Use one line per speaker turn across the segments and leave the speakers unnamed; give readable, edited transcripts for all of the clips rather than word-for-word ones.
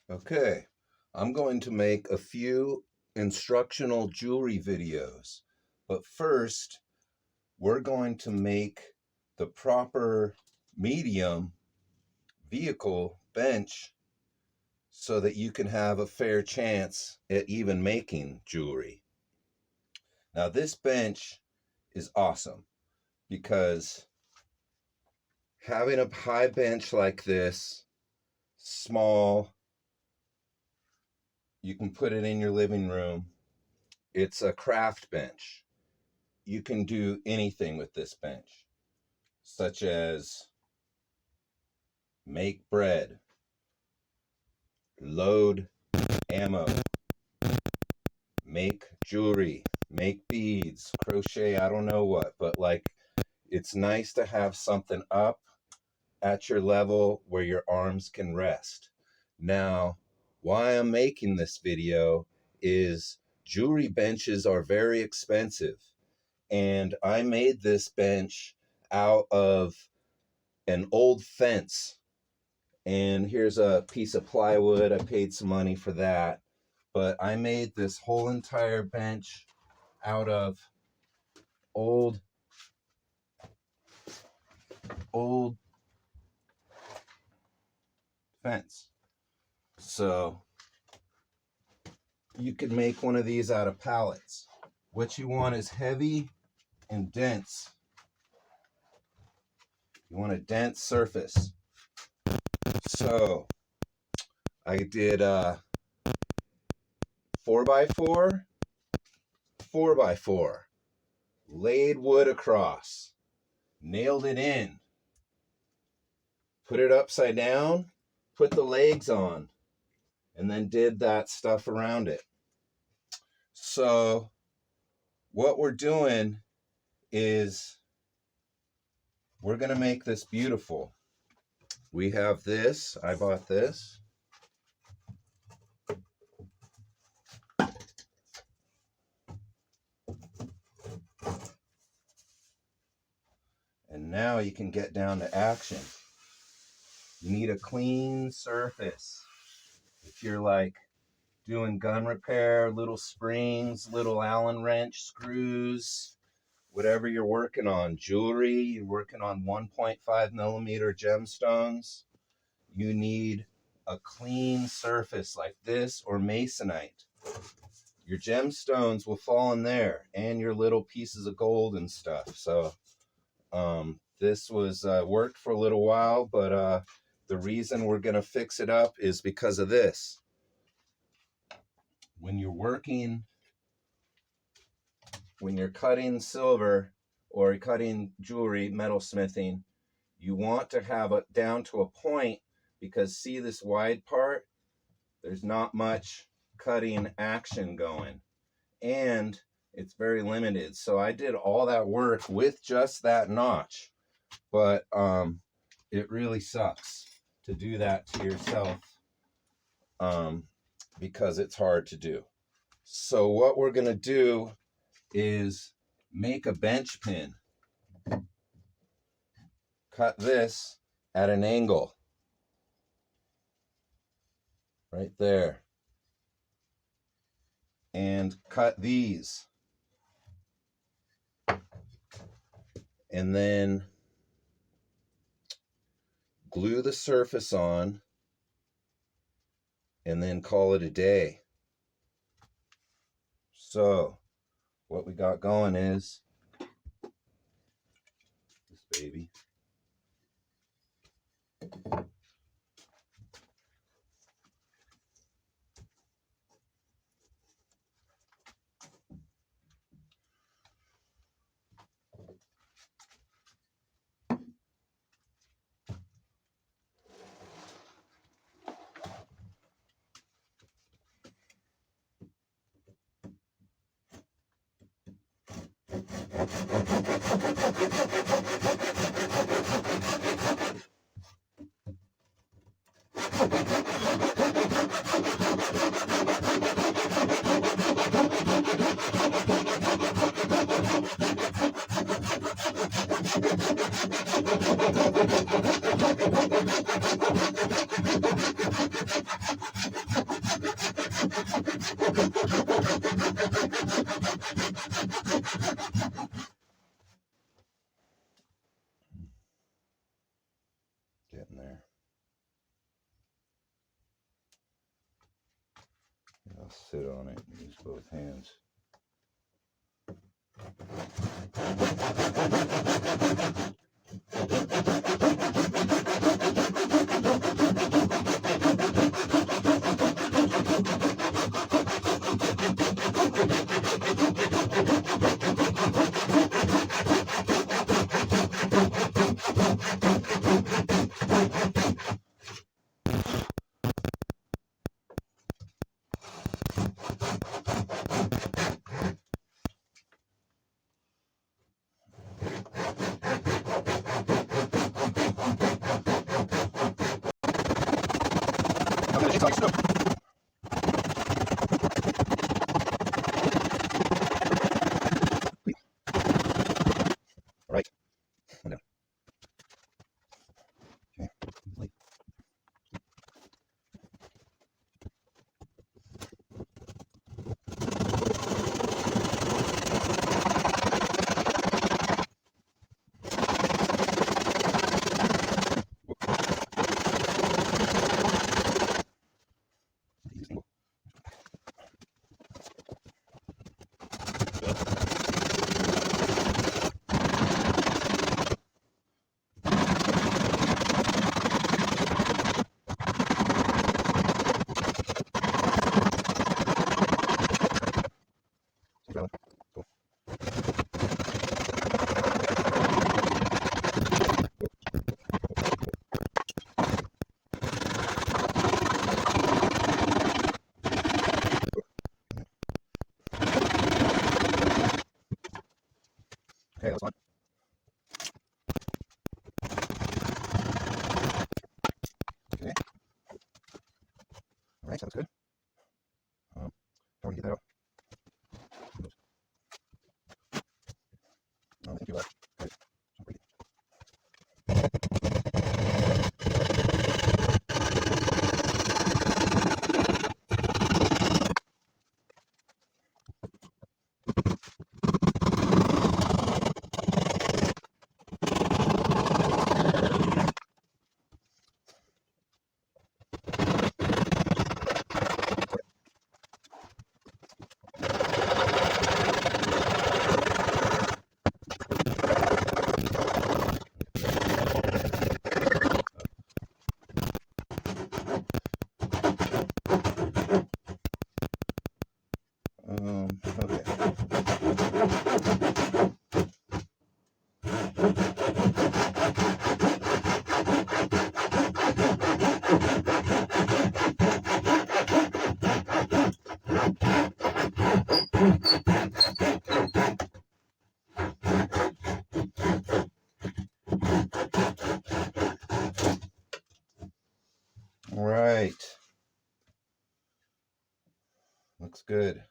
Okay, I'm going to make a few instructional jewelry videos, but first we're going to make the proper medium vehicle bench so that you can have a fair chance at even making jewelry. Now this bench is awesome because having a high bench like this, small, you can put it in your living room. It's a craft bench. You can do anything with this bench, such as make bread, load ammo, make jewelry, make beads, crochet, I don't know what, but like it's nice to have something up at your level where your arms can rest. Now, why I'm making this video is jewelry benches are very expensive, and I made this bench out of an old fence. And here's a piece of plywood. I paid some money for that. But I made this whole entire bench out of old fence. So you can make one of these out of pallets. What you want is heavy and dense. You want a dense surface. So I did 4x4, 4x4, laid wood across, nailed it in, put it upside down, put the legs on, and then did that stuff around it. So what we're doing is we're going to make this beautiful. We have this. I bought this. And now you can get down to action. You need a clean surface. If you're like doing gun repair, little springs, little Allen wrench screws, whatever you're working on, jewelry, you're working on 1.5 millimeter gemstones, you need a clean surface like this or masonite. Your gemstones will fall in there and your little pieces of gold and stuff. So this was worked for a little while, but the reason we're going to fix it up is because of this. When you're cutting silver or cutting jewelry, metalsmithing, you want to have it down to a point, because see this wide part? There's not much cutting action going, and it's very limited. So I did all that work with just that notch, but it really sucks to do that to yourself because it's hard to do. So what we're going to do is make a bench pin. Cut this at an angle right there, and cut these, and then glue the surface on, and then call it a day. So what we got going is this baby. I'll sit on it and use both hands. Right. Okay. Okay, that's fine. Okay. All right, sounds good. How do we get that out? Oh, thank you. Good. All right. Looks good.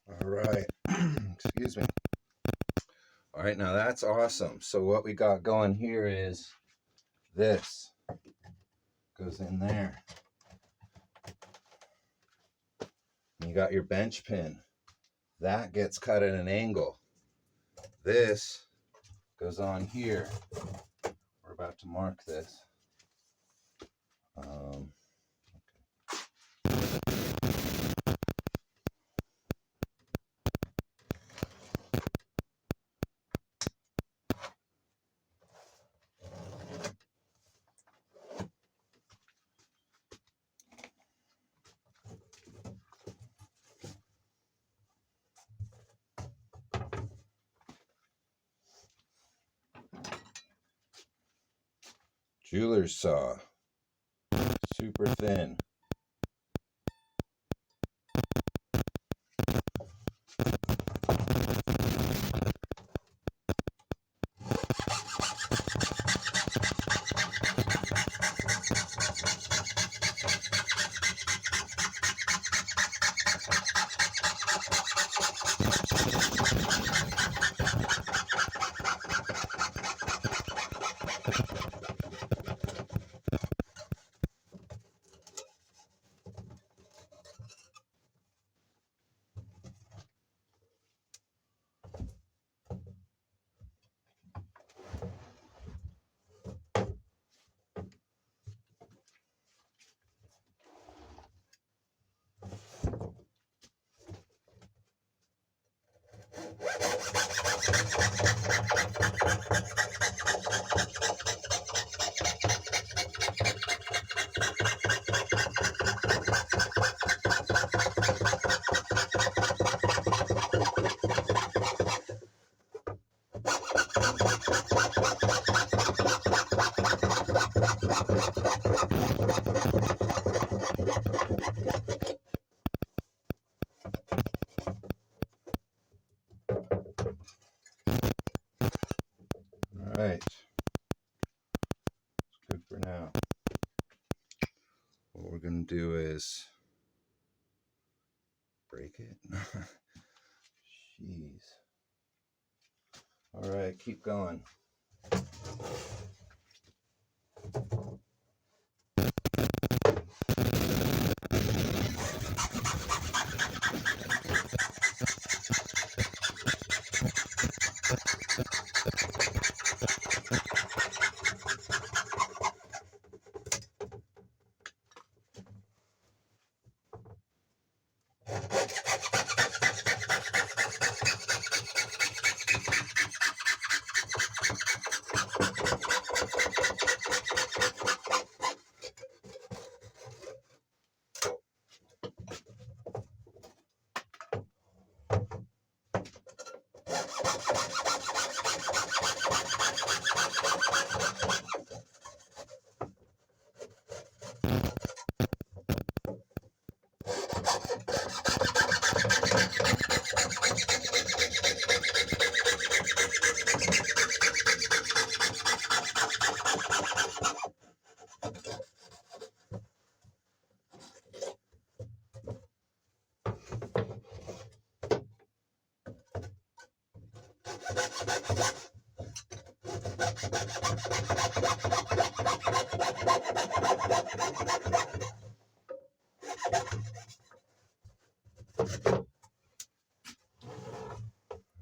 All right. Excuse me. All right, now that's awesome. So what we got going here is this goes in there. You got your bench pin. That gets cut at an angle. This goes on here. We're about to mark this. Jeweler's saw, super thin. right. It's good for now. What we're going to do is break it. Jeez. All right, keep going.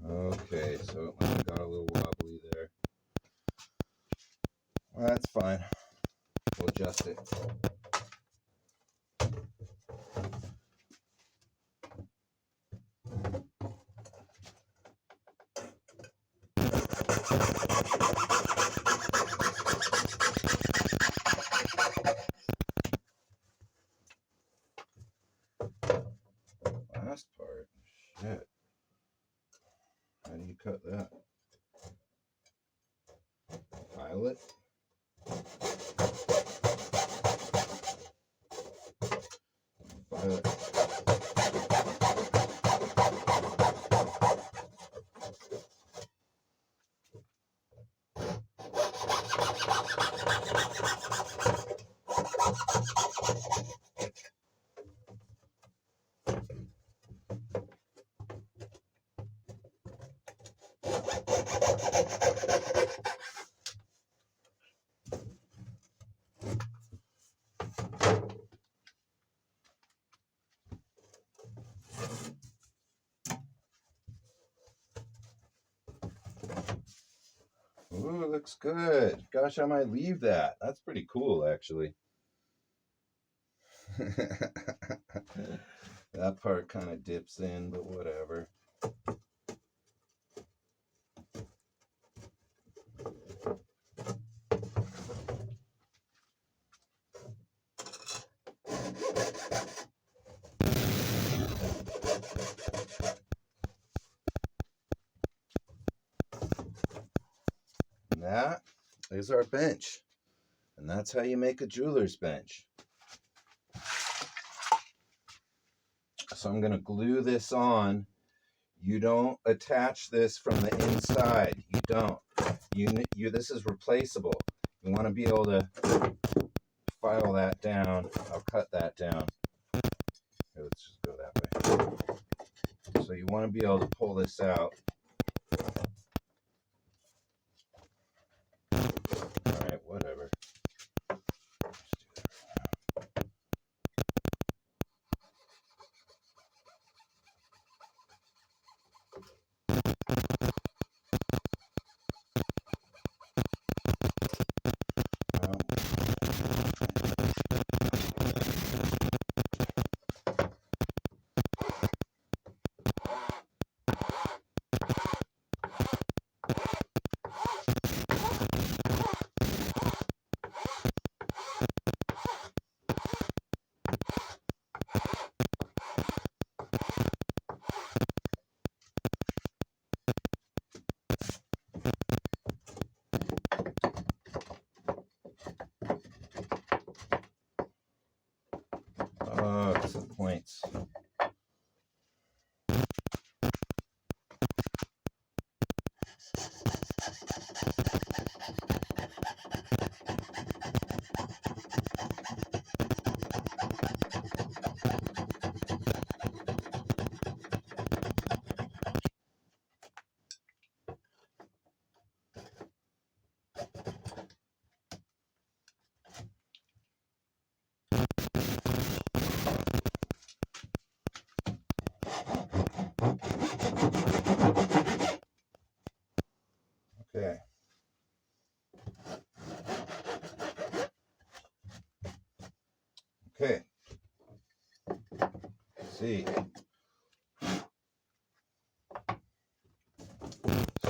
Okay, so it might have got a little wobbly there. Well, that's fine. We'll adjust it. Last part. Shit. How do you cut that? Violet? Violet. Ooh, looks good. Gosh, I might leave that. That's pretty cool, actually. That part kind of dips in, but whatever. And that is our bench. And that's how you make a jeweler's bench. So I'm going to glue this on. You don't attach this from the inside. You don't. This is replaceable. You want to be able to file that down. I'll cut that down. Here, let's just go that way. So you want to be able to pull this out. All right, whatever. Oh, it's the points. see.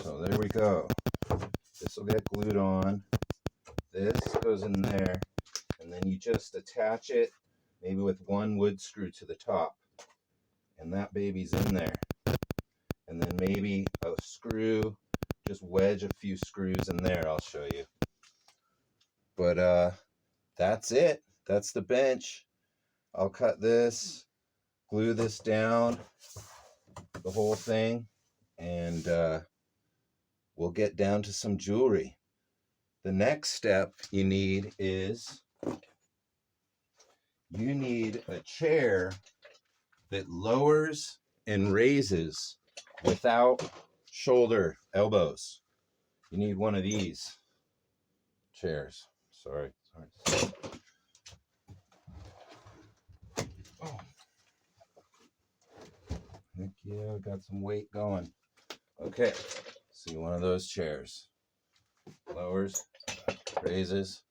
So there we go. This will get glued on. This goes in there, and then you just attach it maybe with one wood screw to the top, and that baby's in there. And then maybe a screw, just wedge a few screws in there. I'll show you. But that's it. That's the bench. I'll cut this, glue this down, the whole thing, and we'll get down to some jewelry. The next step you need is you need a chair that lowers and raises without shoulder elbows. You need one of these chairs. Sorry. Oh. Heck yeah, got some weight going. Okay, see, one of those chairs. Lowers, raises.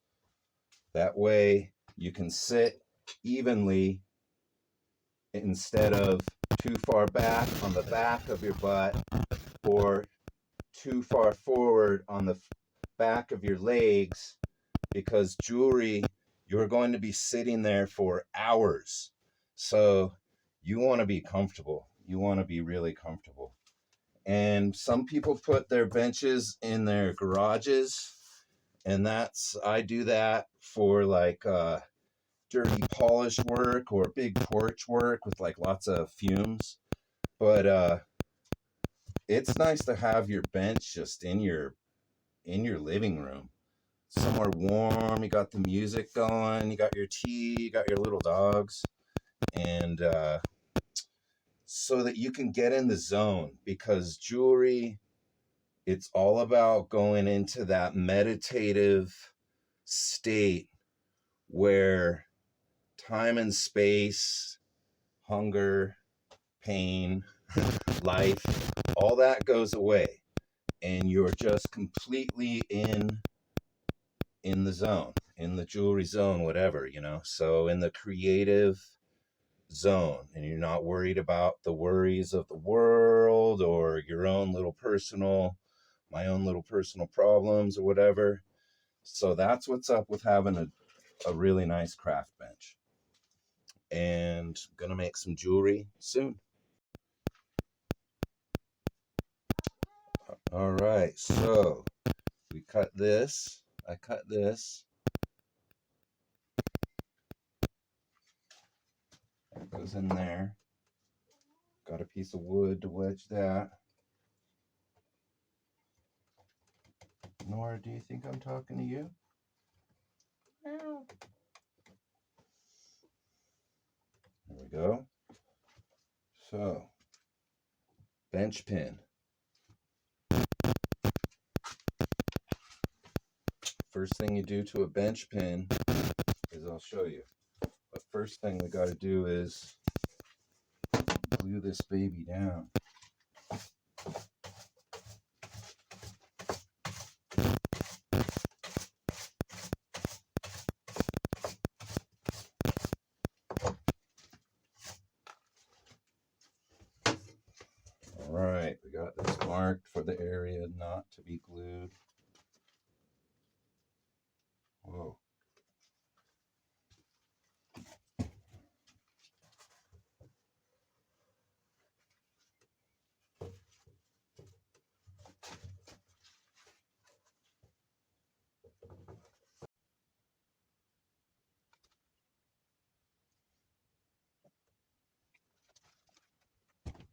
That way you can sit evenly instead of too far back on the back of your butt or too far forward on the back of your legs, because jewelry, you're going to be sitting there for hours. So you want to be comfortable. You want to be really comfortable. And some people put their benches in their garages, and I do that for like dirty polish work or big porch work with like lots of fumes. But it's nice to have your bench just in your living room, somewhere warm. You got the music going, you got your tea, you got your little dogs, and so that you can get in the zone, because jewelry, it's all about going into that meditative state where time and space, hunger, pain, life, all that goes away, and you're just completely in the zone, in the jewelry zone, whatever, so in the creative zone, and you're not worried about the worries of the world or your own little my own little personal problems or whatever. So that's what's up with having a really nice craft bench. And I'm gonna make some jewelry soon. All right, so we cut this. I cut this. That goes in there. Got a piece of wood to wedge that. Nora, do you think I'm talking to you? No. There we go. So, bench pin. First thing you do to a bench pin is, I'll show you. But first thing we got to do is glue this baby down. All right, we got this marked for the area not to be glued. Whoa.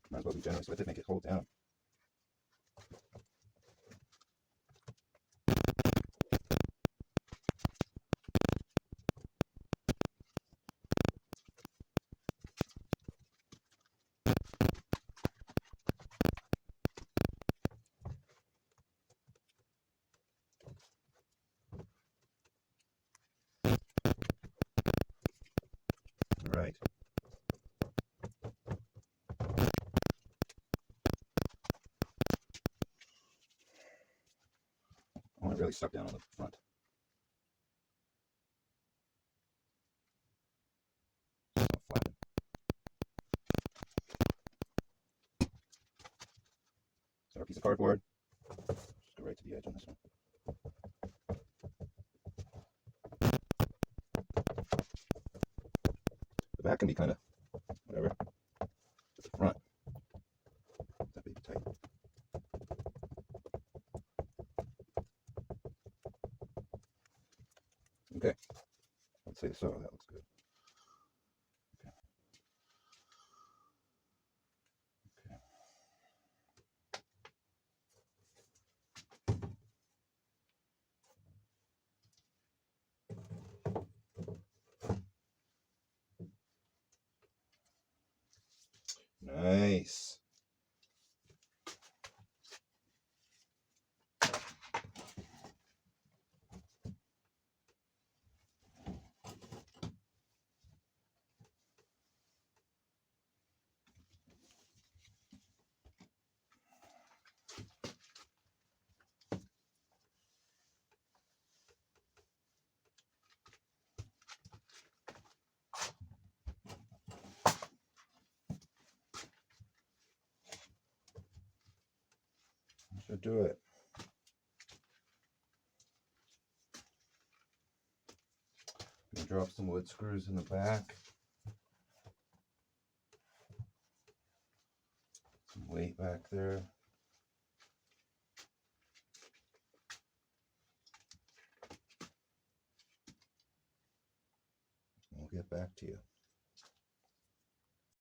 Might as well be generous with it, make it hold down. All right. I want it really stuck down on the front. Flatten. the cardboard. Just go right to the edge on this one. The back can be kind of whatever. But the front, that baby tight. Okay, I'd say so. That looks good. Nice. Should do it. Drop some wood screws in the back. Some weight back there. We'll get back to you.